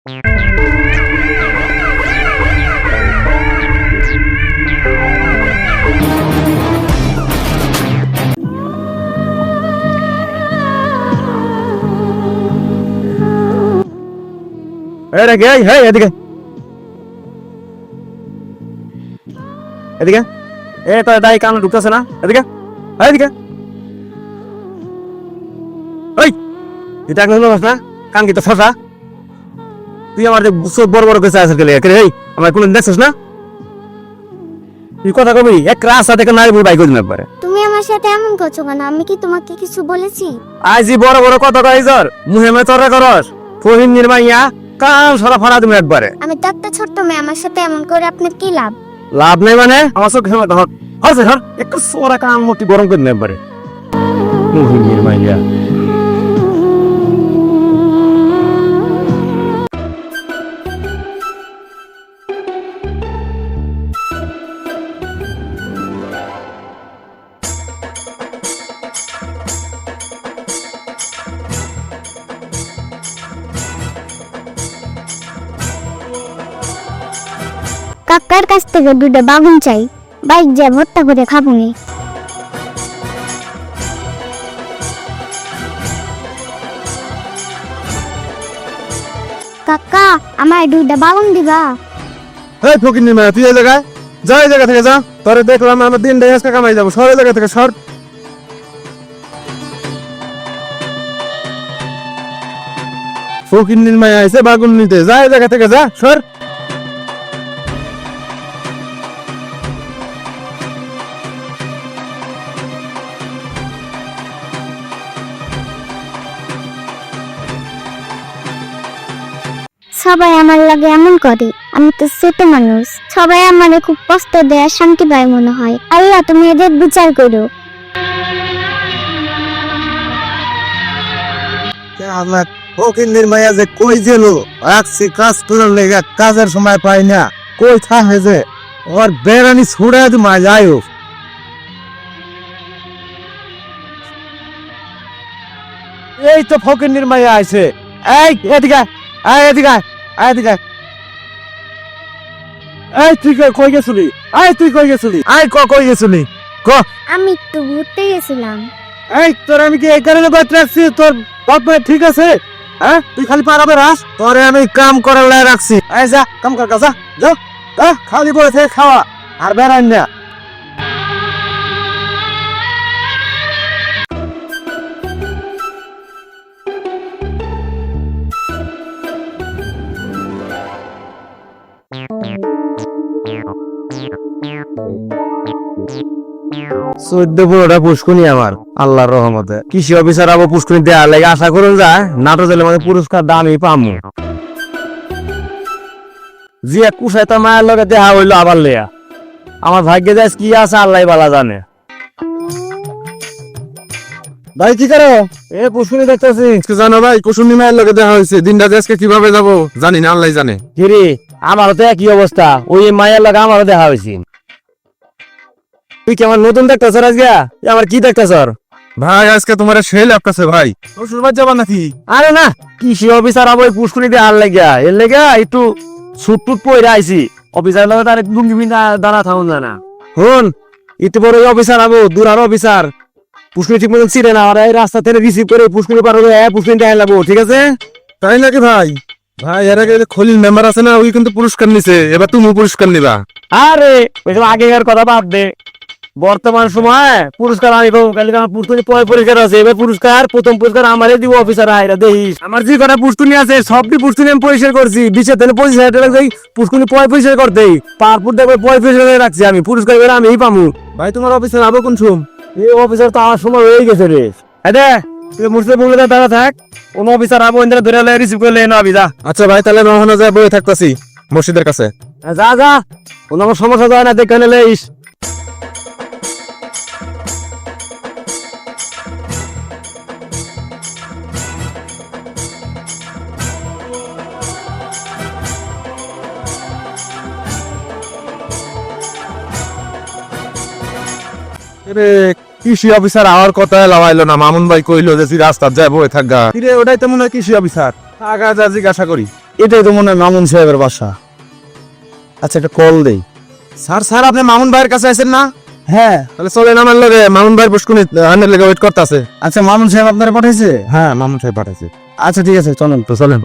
এদিকে এদিকে এদিকে তোর দাই কান ঢুকতেছে না, এদিকে এদিকে এটা না কান কি তো ফসা, তুই আমার বড় বড় কেসে আছে আমার কোন দেখছিস না, তুই কথা কবি এক রাস্তা থেকে নারী বাইক দিন একবারে। তুমি আমার সাথে এমন করছো কেন? আমি কি তোমাকে কিছু বলেছি? আইজি বড় বড় কথা কইছর মুহে মে তোরা করস ফহিম নির্মাইয়া কাম সারা ফাড়া তুমি একবারে। আমি তো একটা ছোট্ট মেয়ে, আমার সাথে এমন করে আপনার কি লাভ? লাভ নেই মানে আমার চোখ ঘেমে ধর হচ্ছে ধর একটু সোরা কাম মোটি গরম করে নেই একবারে মুহে নির্মাইয়া। কাকার কাছ থেকে দুটো বাগুন চাই, বাইক যা ভর্তা করে খাবো নি। কাকা আমায় দুটো বাগুন দিবা? এই ফকির নির্মাইয়া তুই এই জায়গায় যা, এই জায়গা থেকে যা, তোরে দেখলাম আমার দিন দেয় আজকে কামাই যাবো, সর এই জায়গা থেকে সর। ফকির নির্মাইয়া আইছে বাগুন নিতে, যা এই জায়গা থেকে যা সর। সবাই আমার লাগে এমন করে, আমি তো ছোট মানুষ, সবাই আমারে খুব কষ্ট দেয়, শান্তি পায় মনে হয়। আল্লাহ তুমি এদের বিচার করো। ফকির নির্মাইয়া যে কই গেল একসি কাজ করার লেগে কাজের সময় পাই না, কই থাকে যে ওর বেড়ানি ছুড়ে মা যাই হোক। এই তো ফকির নির্মাইয়া আইছে, এই এদিকে এদিকে এদিকে। এই তুই কই গেছিলি? তুই কই গেছিলি? কই গেছিলি ক? আমি একটু ঘুরতে গেছিলাম। এই তোর আমি কি এই কারণে বাইত রাখছি তোর বাপ ঠিক আছে? হ্যাঁ তুই খালি পারাবে রাস, তোরে আমি কাম করার লাই রাখছি। এই যা কাম কর, যা যা খালি বলে থেকে খাওয়া আর বেড়ান না। চোদ্দ পনেরোটা পুষ্কুনি আমার আল্লাহর রহমতে, কৃষি অফিসার আবার পুষ্কুনি দেওয়ার লাগে আশা করুন যায় নাটো জেলে মানে পুরস্কার দামই পামু। জি এক কুসাই তো মায়ের লগে দেখা হইলো আবার লেয়া, আমার ভাগ্যে যাই কি আছে আল্লাহ বালা জানে। ভাই কি করো? এ পুষ্কুনি দেখতেছি। জানো ভাই কুসুমি মায়ের লগে দেখা হয়েছে, দিনটা আজকে কিভাবে যাবো জানি না, আল্লাহ জানে। কিরে আমারও তো একই অবস্থা, ওই মায়ের লগে আমারও দেখা হয়েছে। তুই কি আমার নতুন দেখতেছ আজকে? আমার কি দেখতেছ? ভাই আজকে তোমার সেই লাগতেছে ভাই, শ্বশুর বাড়ি যাবা নাকি? আরে না, কৃষি অফিসার আবার পুষ্কুনি দিয়ে আর লেগা এর লেগা একটু সুট টুট পরে আইছি। অফিসার লগে তার লুঙ্গি বিনা দানা থাকুন জানা। হন একটু বড় অফিসার আবো, দূর আর অফিসার পুষ্কুনি ঠিক মতন ছিলেন, আর এই রাস্তা থেকে রিসিভ করে পুষ্কুনি পার হয়ে পুষ্কুনি দেখাই লাগবো, ঠিক আছে? তাই নাকি ভাই? ভাই এর আগে খলিল মেম্বার আছে না, ওই কিন্তু পুরস্কার নিছে, এবার তুমি পুরস্কার নিবা। আরে ওইসব আগেকার কথা বাদ দে, বর্তমান সময় পুরস্কার আমি পাবো, কালকে আমার পুষ্কুনি পরে পরিষ্কার আছে, এবার পুরস্কার প্রথম পুরস্কার আমারে দিব অফিসার আইরা দেখিস। আমার যে কটা পুষ্কুনি আছে সবটি পুষ্কুনি আমি পরিষ্কার করছি, 20,000 টাকা পুষ্কুনি পরিষ্কার করতেই পারপুর দেখবে পরিষ্কার রাখছি আমি, পুরস্কার এবার আমি পামু। ভাই তোমার অফিসার আবো কোন সুম? এই অফিসার তো আমার সময় হয়ে গেছে রে। হ্যাঁ তুই মুসলিম বলে দাঁড়া থাক, কোন অফিসার আবো ধরে রিসিভ করলে এনে আবি যা। আচ্ছা ভাই তাহলে রহনা যায় বয়ে থাকতাছি মসজিদের কাছে। যা যা, কোনো আমার সমস্যা যায় না, দেখে নিলে ইস। কৃষি অফিসার আমার কথা লাগাইলো না, মামুন ভাই কইলো যে রাস্তা যায় বয়ে থাকা। ওটাই তো মনে হয় কৃষি অফিসার। আগা যা জিজ্ঞাসা করি। এটাই তো মনে হয় মামুন সাহেবের বাসা। আচ্ছা, একটা কল দেই। স্যার আপনি মামুন ভাইয়ের কাছে আছেন না? হ্যাঁ। তাহলে চলেন আমার লগে, মামুন ভাইয়ের পুষ্কুনি আনের লেগে ওয়েট করতেছে। আচ্ছা, মামুন সাহেব আপনারা পাঠাইছে? হ্যাঁ, মামুন সাহেব পাঠাইছে। আচ্ছা, ঠিক আছে, চলেন। তো চলেন।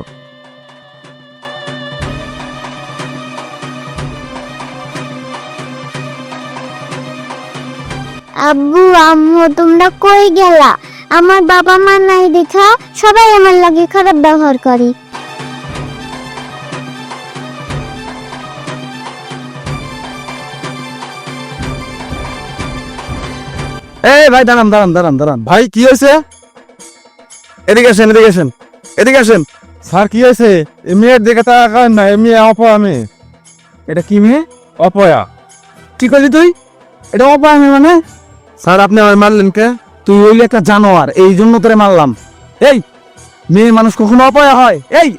আব্বু আম্মু তোমরা কই গেলা? আমার বাবা মা নাই দেখা সবাই আমার লাগে খারাপ ব্যবহার করে। এই ভাই, দাঁড়ান। ভাই কি হয়েছে? এদিকে আসেন। স্যার কি হয়েছে? এই মেয়ের দিকে তাকান না, এই মেয়ে অপয়া মেয়ে। এটা কি মেয়ে? অপয়া। কি করলি তুই? এটা অপায় মেয়ে মানে? স্যার আপনি আমার মারলেন কে? তুই হইলি একটা জানোয়ার, এই জন্য তোরে মারলাম। এই মেয়ে মানুষ কখনো অপয়া হয়?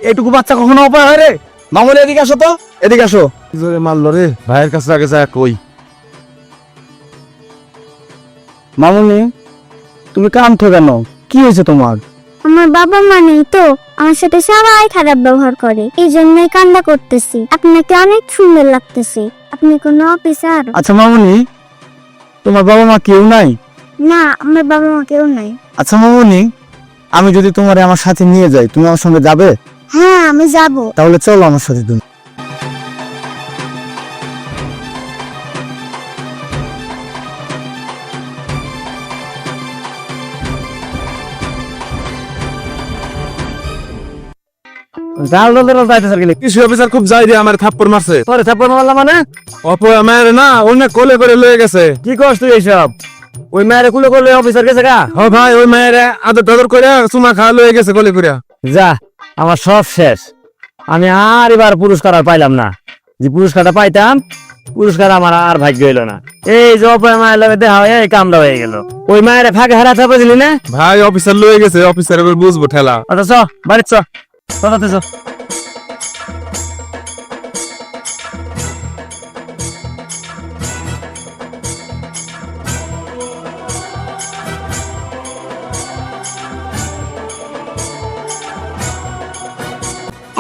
এইটুকু বাচ্চা কখনো অপয়া হয় রে? মামুন, এদিকে আসো তো, এদিকে আসো। কি জোরে মারলো রে? ভাইয়ের কাছে আগে যায় কই। মামুনি, তুমি কাঁদছো কেন? কি হয়েছে তোমার? আমার বাবা মা নেই তো, আমার সাথে সবাই খারাপ ব্যবহার করে, এই জন্যই কান্না করতেছি। আপনাকে অনেক সুন্দর লাগতেছে। আপনি কোনো অফিসার? আচ্ছা মামুনি, তোমার বাবা মা কেউ নাই? না, আমার বাবা মা কেউ নাই। আচ্ছা মামুনি, আমি যদি তোমারে আমার সাথে নিয়ে যাই, তুমি আমার সঙ্গে যাবে? হ্যাঁ, আমি যাব। তাহলে চলো আমার সাথে তুমি। কৃষি অফিসার খুব যাই দিয়ে আমার থাপ্পড় মারছে। তোরে থাপ্পড় মারলাম মানে? অপয়া মেয়ের না, অন্য কোলে করে লয়ে গেছে। কি করছ তুই এইসব? ওই মায়ের কুলে করলে অফিসার গেছে গা? ও ভাই, ওই মেয়ের আদর টাদর করে চুমা খাওয়া লয়ে গেছে কোলে করে। যা, আমার সব শেষ। আমি আর এবার পুরস্কার আর পাইলাম না। যে পুরস্কারটা পাইতাম, পুরস্কার আমার আর ভাগ্য হইলো না। এই যে অপয়া মায়ের লগে দেখা হয়ে এই কামটা হয়ে গেল। ওই মায়ের ফাঁকে হারাতে বুঝলি না? ভাই অফিসার লয়ে গেছে, অফিসার এবার বুঝবো ঠেলা। আচ্ছা চ, বাড়ি চ, তাতে চ।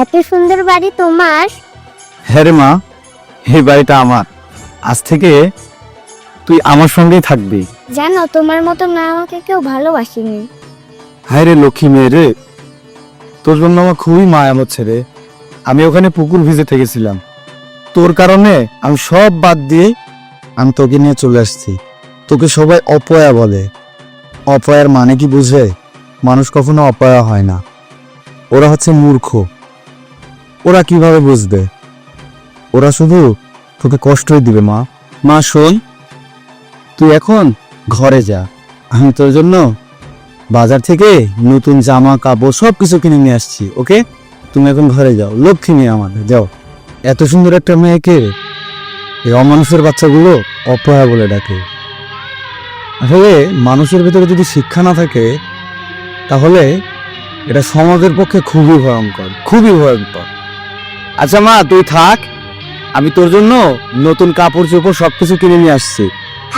এত সুন্দর বাড়ি তোমার? হ্যাঁ রে মা, এই বাড়িটা আমার। আজ থেকে তুই আমার সঙ্গেই থাকবি। জানো, তোমার মতো না আমাকে কেউ ভালোবাসেনি। হায় রে লক্ষ্মী মেয়ে রে, তোর জন্য আমার খুবই মায়া হচ্ছে রে। আমি ওখানে পুকুর ভিজে থেকেছিলাম, তোর কারণে আমি সব বাদ দিয়ে আমি তোকে নিয়ে চলে আসছি। তোকে সবাই অপয়া বলে। অপয়ার মানে কি বুঝে? মানুষ কখনো অপয়া হয় না, ওরা হচ্ছে মূর্খ। ওরা কিভাবে বুঝবে? ওরা শুধু তোকে কষ্টই দিবে। মা শোন, তুই এখন ঘরে যা। আমি তোর জন্য বাজার থেকে নতুন জামা কাপড় সবকিছু কিনে নিয়ে আসছি। ওকে, তুমি এখন ঘরে যাও। লক্ষ্মী মেয়ে আমাদের, যাও। এত সুন্দর একটা মেয়েকে এই অমানুষের বাচ্চাগুলো অপয়া বলে ডাকে। আসলে মানুষের ভিতরে যদি শিক্ষা না থাকে, তাহলে এটা সমাজের পক্ষে খুবই ভয়ঙ্কর। আচ্ছা মা, তুই থাক, আমি তোর জন্য নতুন কাপড় চোপড় সবকিছু কিনে নিয়ে আসছি।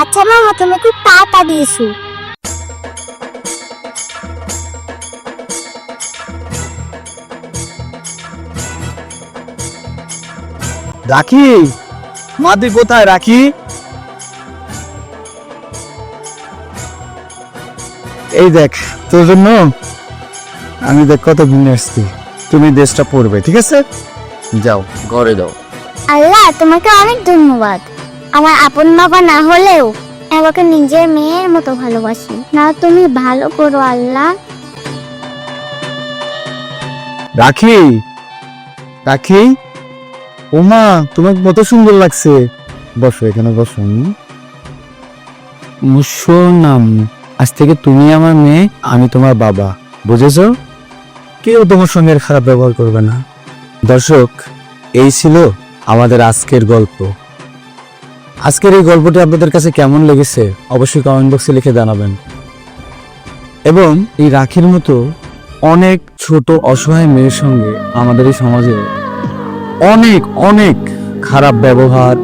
আচ্ছা মামা, তুমি খুব তাড়াতাড়ি এসো। রাখি, মা তুই কোথায়? রাখি, এই দেখ তোর জন্য আমি দেখ কত কিনে আসছি। তুমি ড্রেসটা পরবে, ঠিক আছে? যাও, ঘরে যাও। আল্লাহ, তোমাকে অনেক ধন্যবাদ। আমার আপন বাবা না হলেও আমাকে নিজের মেয়ের মতো ভালোবাসি। না, তুমি ভালো করো আল্লাহ। রাখি, রাখি, ওমা তোমাকে কত সুন্দর লাগছে। বসো, এখানে বসো। নাম, আজ থেকে তুমি আমার মেয়ে, আমি তোমার বাবা, বুঝেছো? কেউ তোমার সঙ্গে খারাপ ব্যবহার করবে না। দর্শক, এই ছিল আমাদের আজকের গল্প। আজকের এই গল্পটি আপনাদের কাছে কেমন লেগেছে অবশ্যই কমেন্ট বক্সে লিখে জানাবেন। এবং এই রাখির মতো অনেক ছোট অসহায় মেয়ের সঙ্গে আমাদের এই সমাজে অনেক অনেক খারাপ ব্যবহার,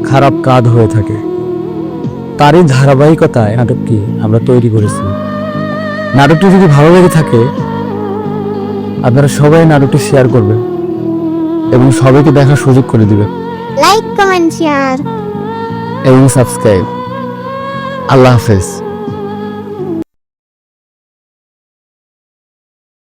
খারাপ কাজ হয়ে থাকে। তারই ধারাবাহিকতায় নাটকটি আমরা তৈরি করেছি। নাটকটি যদি ভালো লেগে থাকে, আপনারা সবাই নাটকটি শেয়ার করবেন এবং সবাইকে দেখার সুযোগ করে দিবে লাইক কমেন্ট শেয়ার এবং সাবস্ক্রাইব। আল্লাহ হাফেজ।